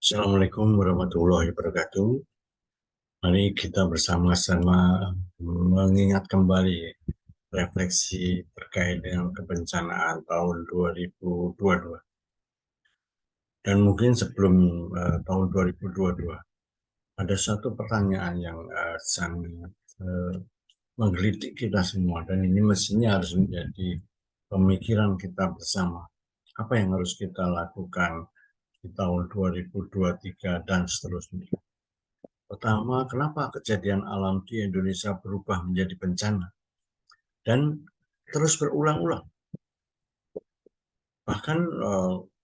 Assalamualaikum warahmatullahi wabarakatuh. Mari kita bersama-sama mengingat kembali refleksi terkait dengan kebencanaan tahun 2022. Dan mungkin sebelum tahun 2022, ada satu pertanyaan yang sangat menggelitik kita semua, dan ini mestinya harus menjadi pemikiran kita bersama. Apa yang harus kita lakukan di tahun 2023 dan seterusnya? Pertama, kenapa kejadian alam di Indonesia berubah menjadi bencana dan terus berulang-ulang? Bahkan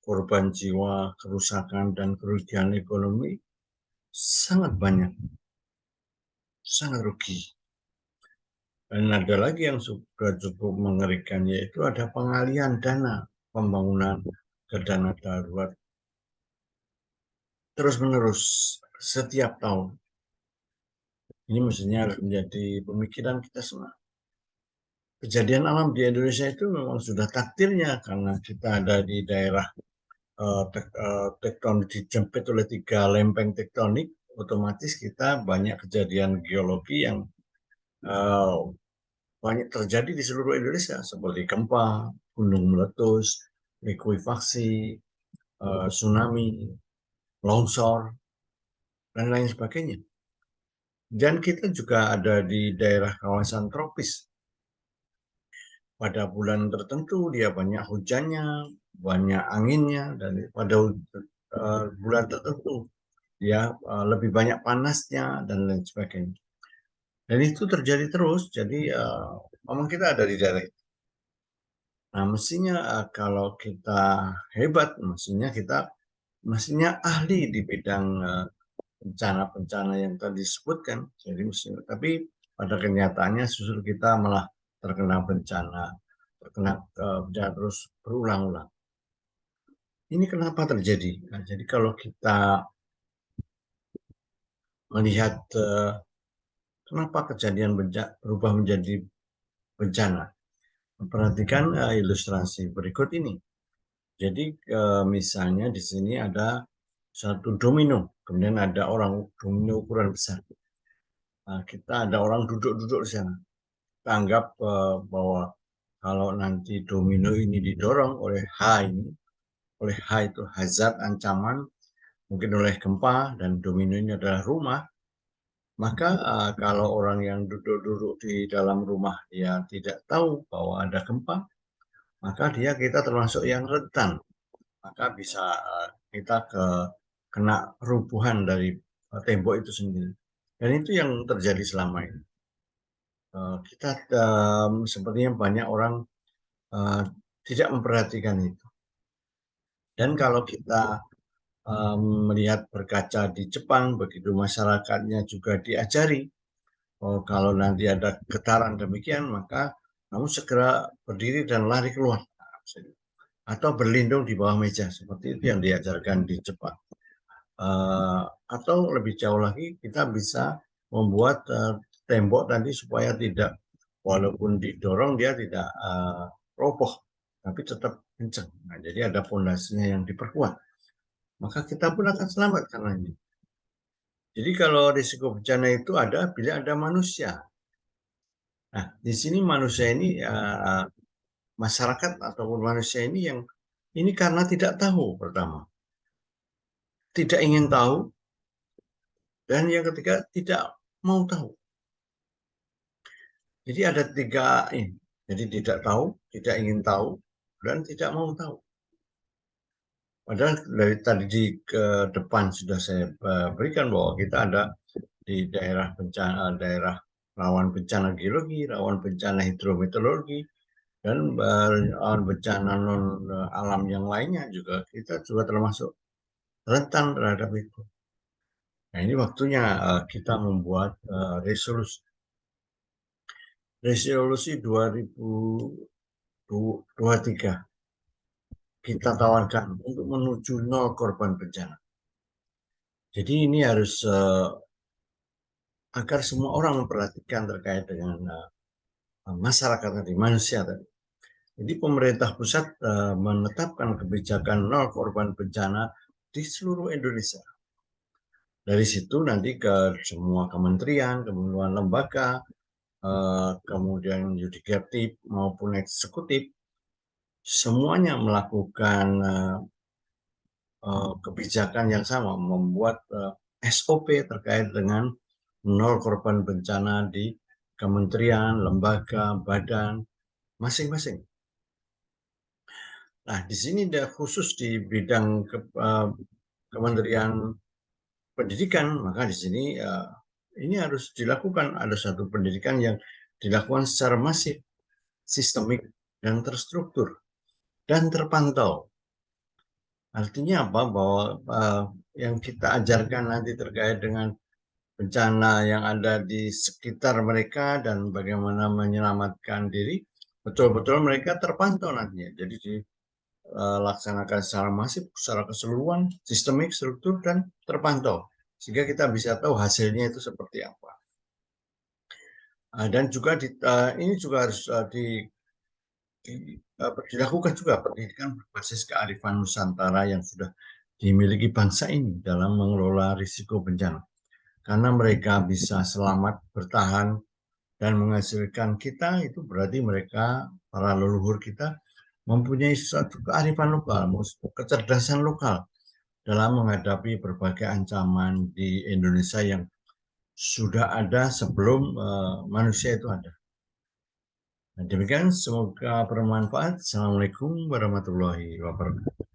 korban jiwa, kerusakan, dan kerugian ekonomi sangat banyak, sangat rugi. Dan ada lagi yang juga cukup mengerikan, yaitu ada pengalian dana pembangunan ke dana darurat terus-menerus setiap tahun. Ini mestinya harus menjadi pemikiran kita semua. Kejadian alam di Indonesia itu memang sudah takdirnya, karena kita ada di daerah tektonik, dijemput oleh 3 lempeng tektonik. Otomatis kita banyak kejadian geologi yang banyak terjadi di seluruh Indonesia, seperti gempa, gunung meletus, likuifaksi, tsunami, longsor, dan lain sebagainya. Dan kita juga ada di daerah kawasan tropis. Pada bulan tertentu dia banyak hujannya, banyak anginnya, dan pada bulan tertentu dia lebih banyak panasnya, dan lain sebagainya. Dan itu terjadi terus, jadi memang kita ada di daerah itu. Nah, mestinya kalau kita hebat, mestinya ahli di bidang bencana-bencana yang tadi disebutkan. Jadi mestinya, tapi pada kenyataannya justru kita malah terkena bencana terus berulang-ulang. Ini kenapa terjadi? Nah, jadi kalau kita melihat kenapa kejadian berubah menjadi bencana, perhatikan ilustrasi berikut ini. Jadi misalnya di sini ada satu domino, kemudian ada orang, domino ukuran besar. Nah, kita ada orang duduk-duduk di sana. Kita anggap bahwa kalau nanti domino ini didorong oleh H itu hazard, ancaman, mungkin oleh gempa, dan domino ini adalah rumah, maka kalau orang yang duduk-duduk di dalam rumah dia tidak tahu bahwa ada gempa, maka kita termasuk yang rentan, maka bisa kita kena rubuhan dari tembok itu sendiri. Dan itu yang terjadi selama ini. Kita sepertinya banyak orang tidak memperhatikan itu. Dan kalau kita melihat, berkaca di Jepang, begitu masyarakatnya juga diajari, kalau nanti ada getaran demikian, maka kamu segera berdiri dan lari keluar, atau berlindung di bawah meja, seperti itu yang diajarkan di Jepang. Atau lebih jauh lagi, kita bisa membuat tembok tadi supaya tidak, walaupun didorong dia tidak roboh, tapi tetap kencang. Nah, jadi ada fondasinya yang diperkuat, maka kita pun akan selamat karena ini. Jadi kalau risiko bencana itu ada bila ada manusia. Nah, di sini manusia ini, masyarakat ataupun manusia ini yang ini karena tidak tahu, pertama, tidak ingin tahu, dan yang ketiga tidak mau tahu. Jadi ada 3 ini. Jadi tidak tahu, tidak ingin tahu, dan tidak mau tahu. Padahal dari tadi di ke depan sudah saya berikan bahwa kita ada di daerah bencana, daerah rawan bencana geologi, rawan bencana hidrometeorologi, dan rawan bencana non alam yang lainnya juga, kita juga termasuk rentan terhadap itu. Nah, ini waktunya kita membuat resolusi 2023 kita tawarkan untuk menuju 0 korban bencana. Jadi ini harus agar semua orang memperhatikan terkait dengan masyarakat tadi, manusia tadi. Jadi pemerintah pusat menetapkan kebijakan 0 korban bencana di seluruh Indonesia. Dari situ nanti ke semua kementerian, kementerian lembaga, kemudian yudikatif maupun eksekutif, semuanya melakukan kebijakan yang sama, membuat SOP terkait dengan nol korban bencana di kementerian, lembaga, badan masing-masing. Nah, di sini khusus di bidang Kementerian Pendidikan, maka di sini ini harus dilakukan. Ada satu pendidikan yang dilakukan secara masif, sistemik, dan terstruktur, dan terpantau. Artinya apa? Bahwa yang kita ajarkan nanti terkait dengan bencana yang ada di sekitar mereka dan bagaimana menyelamatkan diri, betul-betul mereka terpantau nantinya. Jadi dilaksanakan secara masif, secara keseluruhan, sistemik, struktur, dan terpantau. Sehingga kita bisa tahu hasilnya itu seperti apa. Dan juga ini juga harus dilakukan juga pendidikan berbasis kearifan Nusantara yang sudah dimiliki bangsa ini dalam mengelola risiko bencana. Karena mereka bisa selamat bertahan dan menghasilkan kita, itu berarti mereka, para leluhur kita, mempunyai suatu kearifan lokal, kecerdasan lokal dalam menghadapi berbagai ancaman di Indonesia yang sudah ada sebelum manusia itu ada. Nah, demikian, semoga bermanfaat. Assalamualaikum warahmatullahi wabarakatuh.